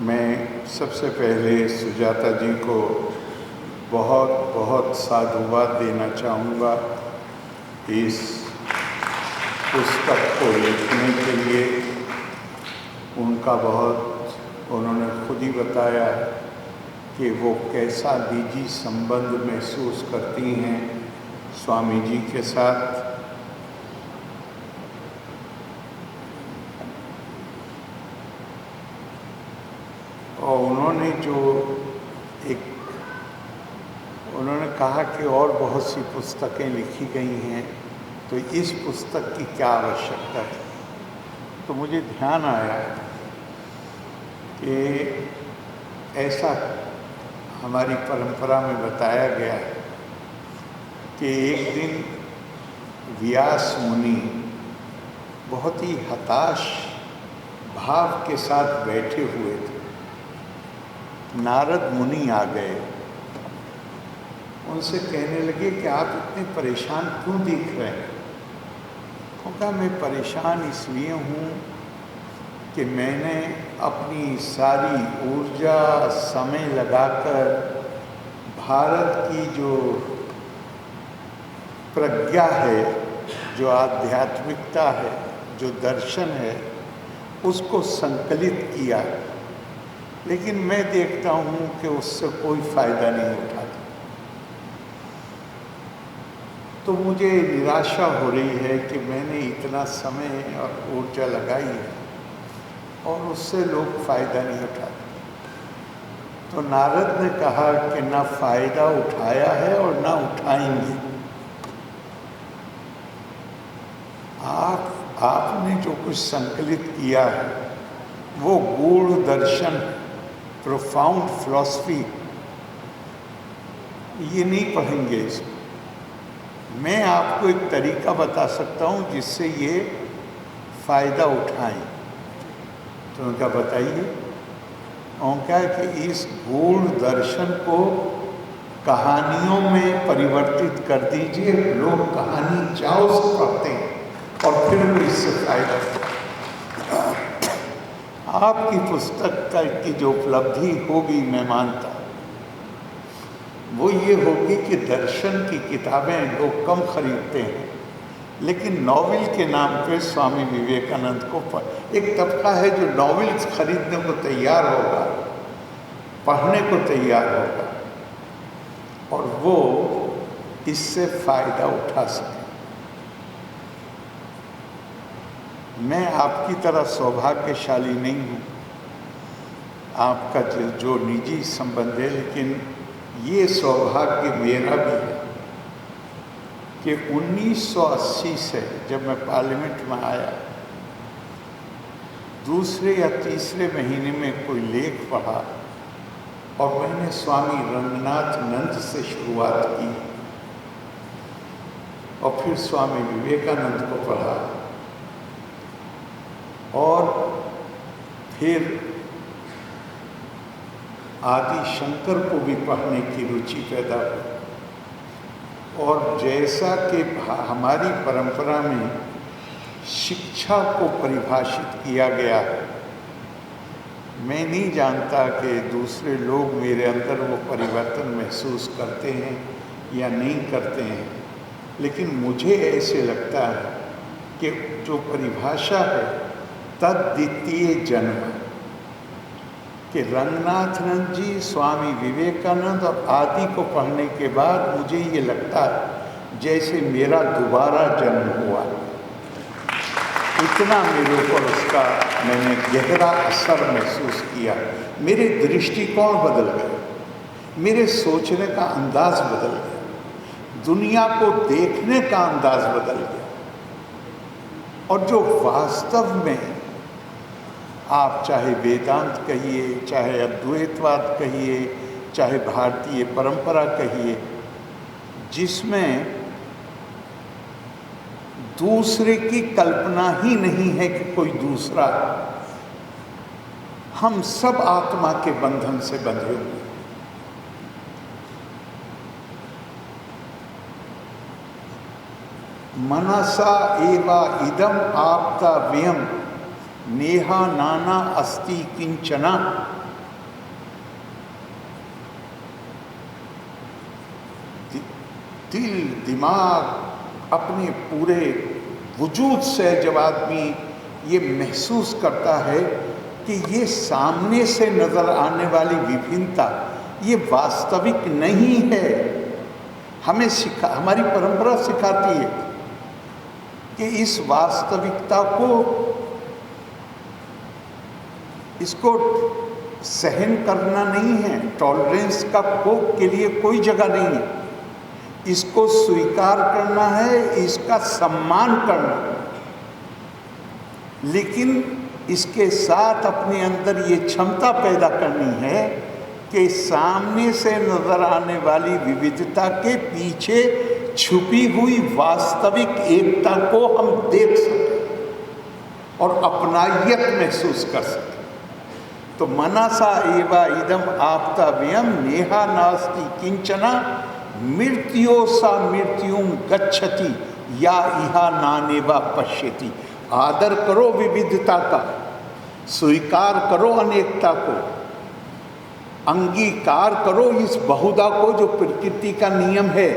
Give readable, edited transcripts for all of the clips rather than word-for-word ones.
मैं सबसे पहले सुजाता जी को बहुत बहुत साधुवाद देना चाहूँगा इस पुस्तक को लिखने के लिए। उनका उन्होंने खुद ही बताया कि वो कैसा निजी संबंध महसूस करती हैं स्वामी जी के साथ। और उन्होंने कहा कि और बहुत सी पुस्तकें लिखी गई हैं, तो इस पुस्तक की क्या आवश्यकता है। तो मुझे ध्यान आया कि ऐसा हमारी परंपरा में बताया गया है कि एक दिन व्यास मुनि बहुत ही हताश भाव के साथ बैठे हुए थे। नारद मुनि आ गए, उनसे कहने लगे कि आप इतने परेशान क्यों दिख रहे हैं। क्योंकि मैं परेशान इसलिए हूँ कि मैंने अपनी सारी ऊर्जा समय लगाकर भारत की जो प्रज्ञा है, जो आध्यात्मिकता है, जो दर्शन है, उसको संकलित किया, लेकिन मैं देखता हूँ कि उससे कोई फायदा नहीं उठाता। तो मुझे निराशा हो रही है कि मैंने इतना समय और ऊर्जा लगाई है और उससे लोग फायदा नहीं उठाते। तो नारद ने कहा कि ना फायदा उठाया है और ना उठाएंगे। आपने जो कुछ संकलित किया है वो गूढ़ दर्शन, प्रोफाउंड फिलॉसफी, ये नहीं पढ़ेंगे इसको। मैं आपको एक तरीका बता सकता हूँ जिससे ये फायदा उठाएं। तो उनका बताइए। उनका कि इस गूढ़ दर्शन को कहानियों में परिवर्तित कर दीजिए। लोग कहानी चाव से पढ़ते हैं और फिर वो इससे फायदा उठाते। आपकी पुस्तक की जो उपलब्धि होगी, मैं मानता हूँ, वो ये होगी कि दर्शन की किताबें लोग कम खरीदते हैं, लेकिन नॉवेल के नाम पे स्वामी विवेकानंद को एक तबका है जो नॉवेल खरीदने को तैयार होगा, पढ़ने को तैयार होगा और वो इससे फायदा उठा सके। मैं आपकी तरह सौभाग्यशाली नहीं हूँ, आपका जो निजी संबंध है, लेकिन ये सौभाग्य मेरा भी है कि 1980 से जब मैं पार्लियामेंट में आया, दूसरे या तीसरे महीने में कोई लेख पढ़ा और मैंने स्वामी रंगनाथनंद से शुरुआत की और फिर स्वामी विवेकानंद को पढ़ा और फिर आदि शंकर को भी पढ़ने की रुचि पैदा हुई। और जैसा कि हमारी परंपरा में शिक्षा को परिभाषित किया गया है, मैं नहीं जानता कि दूसरे लोग मेरे अंदर वो परिवर्तन महसूस करते हैं या नहीं करते हैं, लेकिन मुझे ऐसे लगता है कि जो परिभाषा है तद्वितीय जन्म, कि रंगनाथनंद जी, स्वामी विवेकानंद और आदि को पढ़ने के बाद मुझे ये लगता है जैसे मेरा दोबारा जन्म हुआ। इतना मेरे ऊपर उसका मैंने गहरा असर महसूस किया। मेरे दृष्टिकोण बदल गए, मेरे सोचने का अंदाज बदल गया, दुनिया को देखने का अंदाज बदल गया। और जो वास्तव में आप चाहे वेदांत कहिए, चाहे अद्वैतवाद कहिए, चाहे भारतीय परंपरा कहिए, जिसमें दूसरे की कल्पना ही नहीं है कि कोई दूसरा, हम सब आत्मा के बंधन से बंधे हुए। मनसा एवा इदम आपदा व्यम नेहा नाना अस्ति किंचना। दिल दिमाग अपने पूरे वजूद से जब आदमी ये महसूस करता है कि ये सामने से नज़र आने वाली विभिन्नता ये वास्तविक नहीं है। हमारी परंपरा सिखाती है कि इस वास्तविकता को, इसको सहन करना नहीं है, टॉलरेंस के लिए कोई जगह नहीं है, इसको स्वीकार करना है, इसका सम्मान करना है। लेकिन इसके साथ अपने अंदर ये क्षमता पैदा करनी है कि सामने से नजर आने वाली विविधता के पीछे छुपी हुई वास्तविक एकता को हम देख सकें और अपनायत महसूस कर सकें। तो मनसा एवा इदम आप्तव्यम नेहा नास्ति किंचना मृत्यो सा मृत्युम गच्छति या इहा नानेवा पश्यति। आदर करो विविधता का, स्वीकार करो अनेकता को, अंगीकार करो इस बहुधा को जो प्रकृति का नियम है,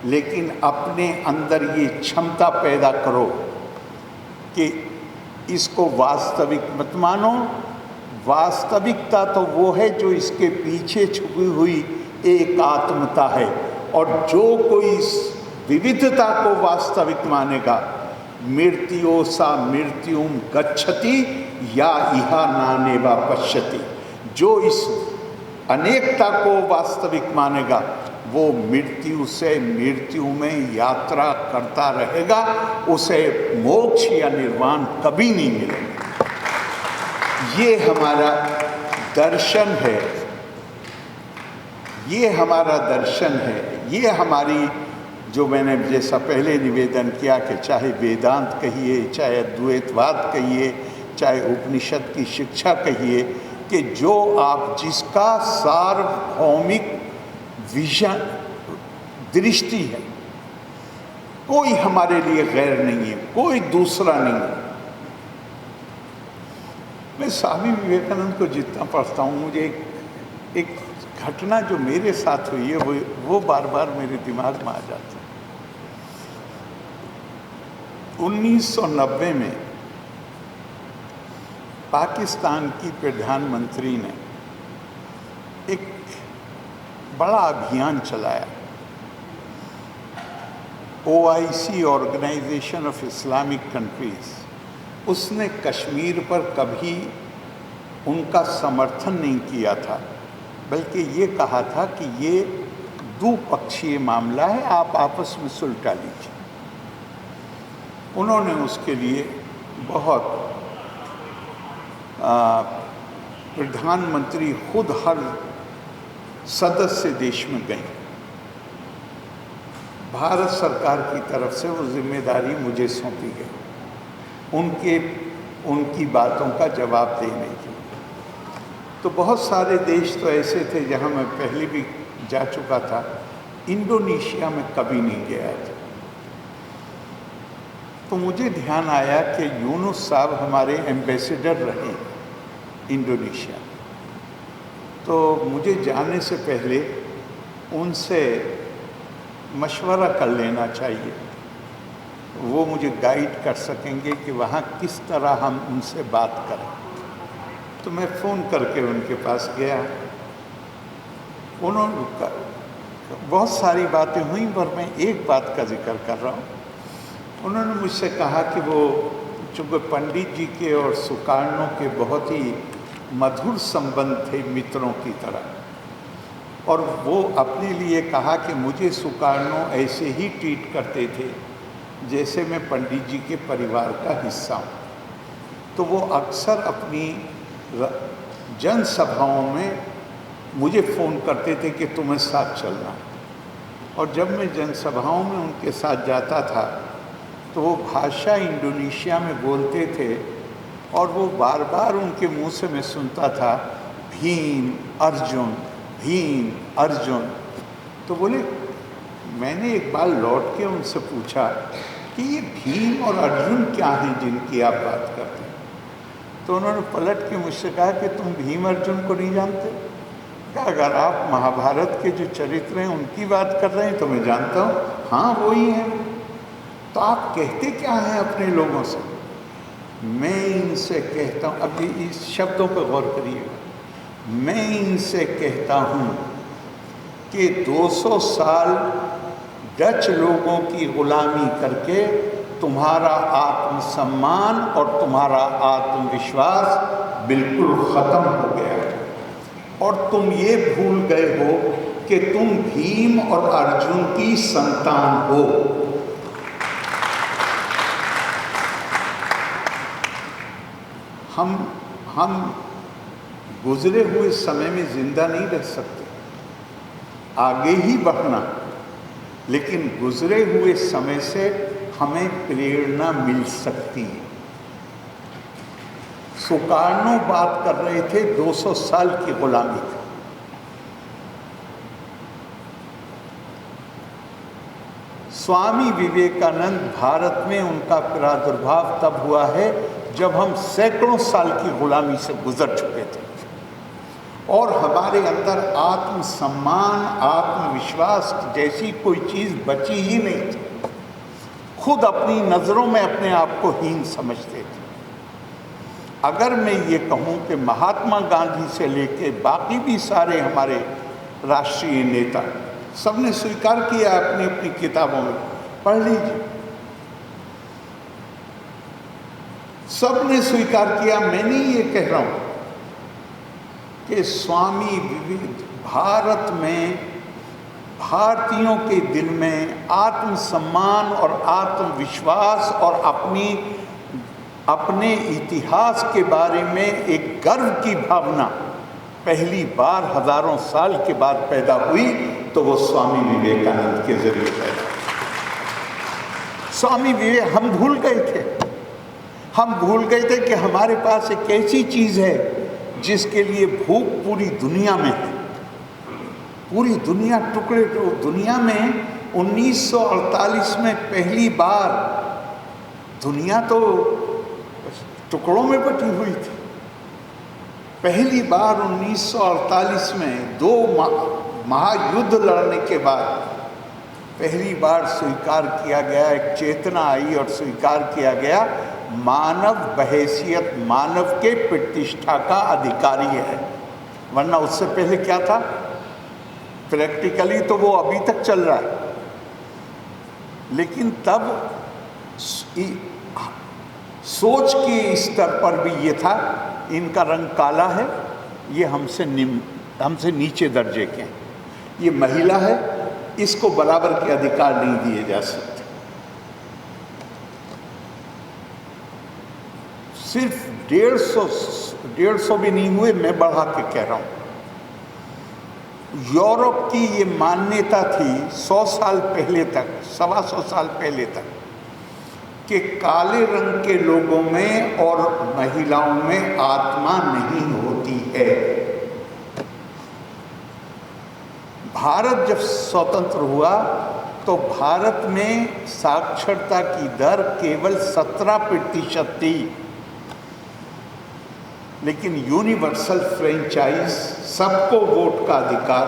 लेकिन अपने अंदर ये क्षमता पैदा करो कि इसको वास्तविक मत मानो। वास्तविकता तो वो है जो इसके पीछे छुपी हुई एक आत्मता है, और जो कोई इस विविधता को वास्तविक मानेगा, मृत्यो सा मृत्युम गच्छति या इहा नानेवा पश्यति। जो इस अनेकता को वास्तविक मानेगा वो मृत्यु से मृत्यु में यात्रा करता रहेगा, उसे मोक्ष या निर्वाण कभी नहीं मिलेगा। ये हमारा दर्शन है, ये हमारा दर्शन है, ये हमारी, जो मैंने जैसा पहले निवेदन किया कि चाहे वेदांत कहिए, चाहे द्वैतवाद कहिए, चाहे उपनिषद की शिक्षा कहिए, कि जो आप जिसका सार्वभौमिक विजन दृष्टि है, कोई हमारे लिए गैर नहीं है, कोई दूसरा नहीं है। मैं स्वामी विवेकानंद को जितना पढ़ता हूँ, मुझे एक घटना जो मेरे साथ हुई है वो बार बार मेरे दिमाग में आ जाती है। 1990 में पाकिस्तान की प्रधानमंत्री ने एक बड़ा अभियान चलाया। OIC, organisation of Islamic countries, उसने कश्मीर पर कभी उनका समर्थन नहीं किया था, बल्कि ये कहा था कि ये द्विपक्षीय मामला है, आप आपस में सुलझा लीजिए। उन्होंने उसके लिए बहुत प्रधानमंत्री खुद हर सदस्य देश में गए। भारत सरकार की तरफ से वो जिम्मेदारी मुझे सौंपी गई उनकी बातों का जवाब देने की। तो बहुत सारे देश तो ऐसे थे जहां मैं पहले भी जा चुका था। इंडोनेशिया में कभी नहीं गया था। तो मुझे ध्यान आया कि यूनुस साहब हमारे एम्बेसडर रहे इंडोनेशिया। तो मुझे जाने से पहले उनसे मशवरा कर लेना चाहिए, वो मुझे गाइड कर सकेंगे कि वहाँ किस तरह हम उनसे बात करें। तो मैं फ़ोन करके उनके पास गया। उन्होंने बहुत सारी बातें हुई, पर मैं एक बात का जिक्र कर रहा हूँ। उन्होंने मुझसे कहा कि वो चूँकि पंडित जी के और सुकार्णों के बहुत ही मधुर संबंध थे, मित्रों की तरह, और वो अपने लिए कहा कि मुझे सुकार्णों ऐसे ही ट्रीट करते थे जैसे मैं पंडित जी के परिवार का हिस्सा हूँ। तो वो अक्सर अपनी जनसभाओं में मुझे फ़ोन करते थे कि तुम्हें साथ चलना। और जब मैं जनसभाओं में उनके साथ जाता था तो वो भाषा इंडोनेशिया में बोलते थे, और वो बार बार उनके मुंह से मैं सुनता था भीम अर्जुन, भीम अर्जुन। तो बोले, मैंने एक बार लौट के उनसे पूछा कि ये भीम और अर्जुन क्या हैं जिनकी आप बात करते हैं? तो उन्होंने पलट के मुझसे कहा कि तुम भीम अर्जुन को नहीं जानते? कहा अगर आप महाभारत के जो चरित्र हैं उनकी बात कर रहे हैं तो मैं जानता हूँ, हाँ वो ही है। तो आप कहते क्या हैं अपने लोगों से? मैं इनसे कहता हूँ, अब इस शब्दों पर गौर करिएगा, मैं इनसे कहता हूँ कि 200 साल डच लोगों की गुलामी करके तुम्हारा आत्मसम्मान और तुम्हारा आत्मविश्वास बिल्कुल ख़त्म हो गया है, और तुम ये भूल गए हो कि तुम भीम और अर्जुन की संतान हो। हम गुजरे हुए समय में जिंदा नहीं रह सकते, आगे ही बढ़ना, लेकिन गुजरे हुए समय से हमें प्रेरणा मिल सकती है। सुकार्नो बात कर रहे थे 200 साल की गुलामी की। स्वामी विवेकानंद, भारत में उनका प्रादुर्भाव तब हुआ है जब हम सैकड़ों साल की गुलामी से गुजर चुके थे और हमारे अंदर आत्मसम्मान, आत्मविश्वास जैसी कोई चीज़ बची ही नहीं थी। खुद अपनी नज़रों में अपने आप को हीन समझते थे। अगर मैं ये कहूँ कि महात्मा गांधी से लेके बाकी भी सारे हमारे राष्ट्रीय नेता सबने स्वीकार किया, अपनी अपनी किताबों में पढ़ लीजिए, सबने स्वीकार किया। मैं नहीं ये कह रहा हूँ कि स्वामी भारत में भारतीयों के दिल में आत्मसम्मान और आत्मविश्वास और अपने इतिहास के बारे में एक गर्व की भावना पहली बार हजारों साल के बाद पैदा हुई, तो वो स्वामी विवेकानंद के जरिए पैदा। स्वामी विवेक, हम भूल गए थे कि हमारे पास एक ऐसी चीज़ है जिसके लिए भूख पूरी दुनिया में है। पूरी दुनिया दुनिया में 1948 में पहली बार दुनिया तो टुकड़ों में बटी हुई थी। पहली बार 1948 में 2 महायुद्ध लड़ने के बाद पहली बार स्वीकार किया गया, एक चेतना आई और स्वीकार किया गया, मानव बहैसियत मानव के प्रतिष्ठा का अधिकारी है। वरना उससे पहले क्या था? प्रैक्टिकली तो वो अभी तक चल रहा है, लेकिन तब सोच के स्तर पर भी ये था, इनका रंग काला है, ये हमसे नीचे दर्जे के हैं, ये महिला है, इसको बराबर के अधिकार नहीं दिए जा सकते। सिर्फ 150 भी नहीं हुए, मैं बढ़ा के कह रहा हूँ। यूरोप की ये मान्यता थी 100 साल पहले तक, 125 साल पहले तक, कि काले रंग के लोगों में और महिलाओं में आत्मा नहीं होती है। भारत जब स्वतंत्र हुआ तो भारत में साक्षरता की दर केवल 17% थी, लेकिन यूनिवर्सल फ्रेंचाइज, सबको वोट का अधिकार,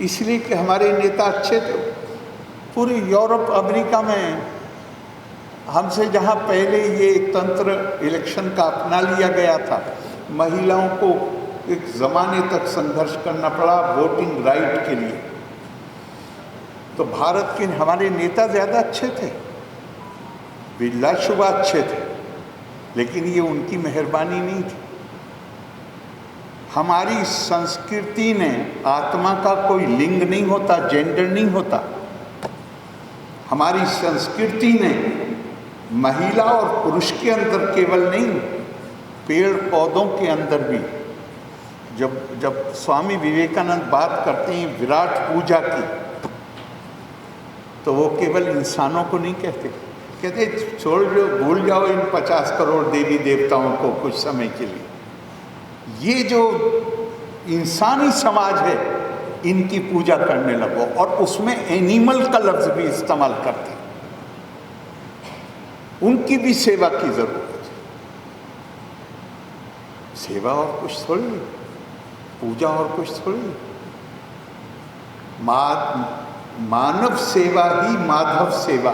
इसलिए कि हमारे नेता अच्छे थे। पूरे यूरोप, अमेरिका में हमसे जहाँ पहले ये तंत्र इलेक्शन का अपना लिया गया था, महिलाओं को एक ज़माने तक संघर्ष करना पड़ा वोटिंग राइट के लिए, तो भारत के हमारे नेता ज़्यादा अच्छे थे, बिलाशुबा अच्छे थे, लेकिन ये उनकी मेहरबानी नहीं थी। हमारी संस्कृति ने, आत्मा का कोई लिंग नहीं होता, जेंडर नहीं होता, हमारी संस्कृति ने महिला और पुरुष के अंदर केवल नहीं, पेड़ पौधों के अंदर भी, जब स्वामी विवेकानंद बात करते हैं विराट पूजा की, तो वो केवल इंसानों को नहीं कहते, कहते छोड़ दो, भूल जाओ इन 50 करोड़ देवी देवताओं को कुछ समय के लिए, ये जो इंसानी समाज है इनकी पूजा करने लगो, और उसमें एनिमल का लफ्ज भी इस्तेमाल करते हैं, उनकी भी सेवा की जरूरत है। सेवा और कुछ थोड़ी, पूजा और कुछ थोड़ी। मानव सेवा ही माधव सेवा।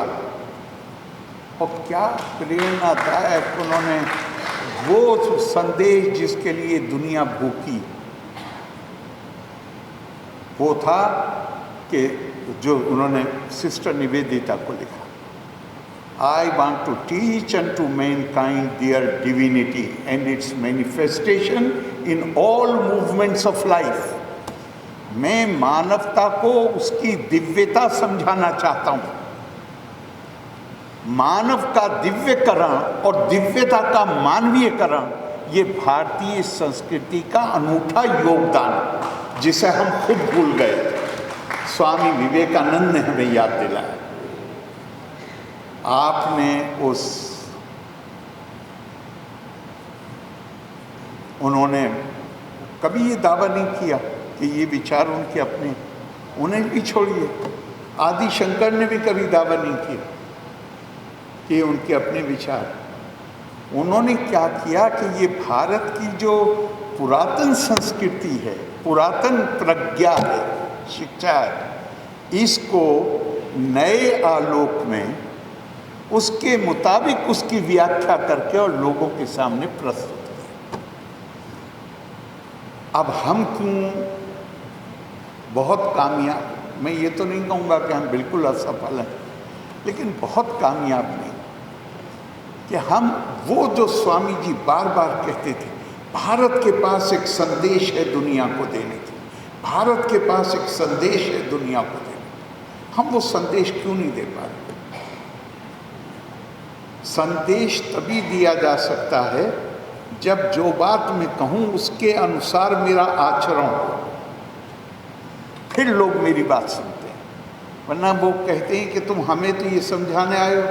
और क्या प्रेरणादायक उन्होंने वो संदेश जिसके लिए दुनिया भूखी, वो था कि जो उन्होंने सिस्टर निवेदिता को लिखा, I want to teach unto mankind their divinity and its manifestation in all movements of life. मैं मानवता को उसकी दिव्यता समझाना चाहता हूँ। मानव का दिव्यकरण और दिव्यता का मानवीयकरण, ये भारतीय संस्कृति का अनूठा योगदान, जिसे हम खुद भूल गए। स्वामी विवेकानंद ने हमें याद दिलाया। आपने उन्होंने कभी ये दावा नहीं किया कि ये विचार उनके अपने, उन्हें भी छोड़िए। आदि शंकर ने भी कभी दावा नहीं किया कि उनके अपने विचार। उन्होंने क्या किया कि ये भारत की जो पुरातन संस्कृति है, पुरातन प्रज्ञा है, शिक्षा है, इसको नए आलोक में उसके मुताबिक उसकी व्याख्या करके और लोगों के सामने प्रस्तुत किया। अब हम क्यों बहुत कामयाब, मैं ये तो नहीं कहूँगा कि हम बिल्कुल असफल हैं, लेकिन बहुत कामयाब नहीं कि हम वो जो स्वामी जी बार बार कहते थे, भारत के पास एक संदेश है दुनिया को देने की, भारत के पास एक संदेश है दुनिया को देने की, हम वो संदेश क्यों नहीं दे पा रहे? संदेश तभी दिया जा सकता है जब जो बात मैं कहूँ उसके अनुसार मेरा आचरण हो, फिर लोग मेरी बात सुनते हैं। वरना वो कहते हैं कि तुम हमें तो ये समझाने आए हो,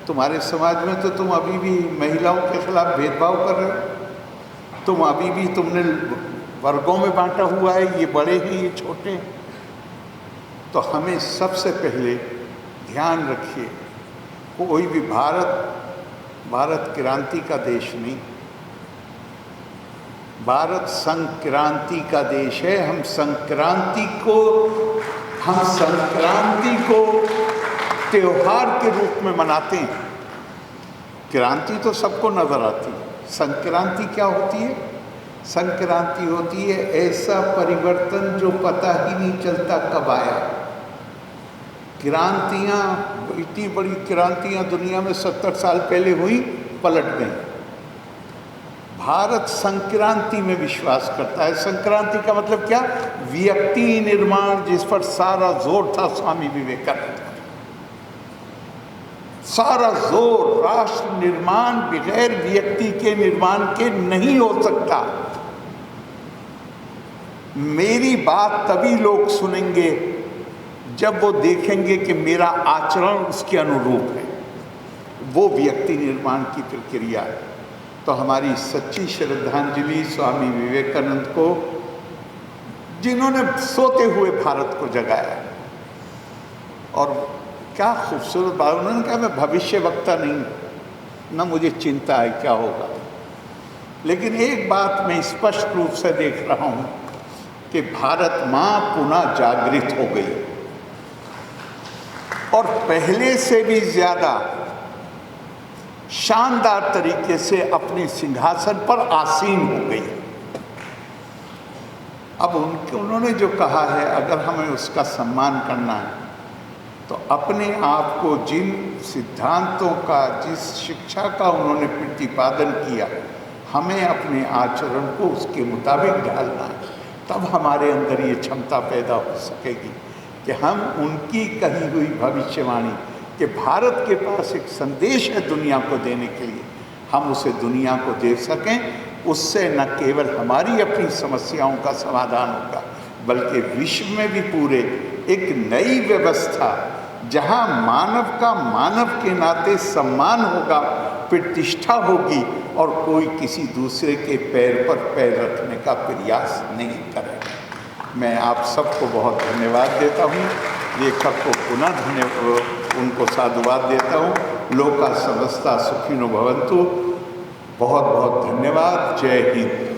तुम्हारे समाज में तो तुम अभी भी महिलाओं के खिलाफ भेदभाव कर रहे हो, तुम अभी भी तुमने वर्गों में बांटा हुआ है, ये बड़े हैं ये छोटे हैं। तो हमें सबसे पहले ध्यान रखिए, कोई भी भारत क्रांति का देश नहीं, भारत संक्रांति का देश है। हम संक्रांति को त्योहार के रूप में मनाते हैं। क्रांति तो सबको नजर आती है, संक्रांति क्या होती है? संक्रांति होती है ऐसा परिवर्तन जो पता ही नहीं चलता कब आया। क्रांतियाँ, इतनी बड़ी क्रांतियाँ दुनिया में 70 साल पहले हुई, पलट गई। भारत संक्रांति में विश्वास करता है। संक्रांति का मतलब क्या? व्यक्ति निर्माण, जिस पर सारा जोर था स्वामी विवेकानंद का। सारा जोर राष्ट्र निर्माण बगैर व्यक्ति के निर्माण के नहीं हो सकता। मेरी बात तभी लोग सुनेंगे जब वो देखेंगे कि मेरा आचरण उसके अनुरूप है। वो व्यक्ति निर्माण की प्रक्रिया है। तो हमारी सच्ची श्रद्धांजलि स्वामी विवेकानंद को, जिन्होंने सोते हुए भारत को जगाया। और क्या खूबसूरत बात, उन्होंने कहा मैं भविष्यवक्ता नहीं, ना मुझे चिंता है क्या होगा, लेकिन एक बात मैं स्पष्ट रूप से देख रहा हूँ कि भारत माँ पुनः जागृत हो गई और पहले से भी ज़्यादा शानदार तरीके से अपने सिंहासन पर आसीन हो गई। अब उन्होंने जो कहा है, अगर हमें उसका सम्मान करना है तो अपने आप को जिन सिद्धांतों का, जिस शिक्षा का उन्होंने प्रतिपादन किया, हमें अपने आचरण को उसके मुताबिक ढालना है। तब हमारे अंदर ये क्षमता पैदा हो सकेगी कि हम उनकी कही हुई भविष्यवाणी कि भारत के पास एक संदेश है दुनिया को देने के लिए, हम उसे दुनिया को दे सकें। उससे न केवल हमारी अपनी समस्याओं का समाधान होगा, बल्कि विश्व में भी पूरे एक नई व्यवस्था, जहां मानव का मानव के नाते सम्मान होगा, प्रतिष्ठा होगी और कोई किसी दूसरे के पैर पर पैर रखने का प्रयास नहीं करेगा। मैं आप सबको बहुत धन्यवाद देता हूँ। लेखक को पुनः उनको साधुवाद देता हूँ। लोका समस्ता सुखिनो भवन्तु। बहुत बहुत धन्यवाद। जय हिंद।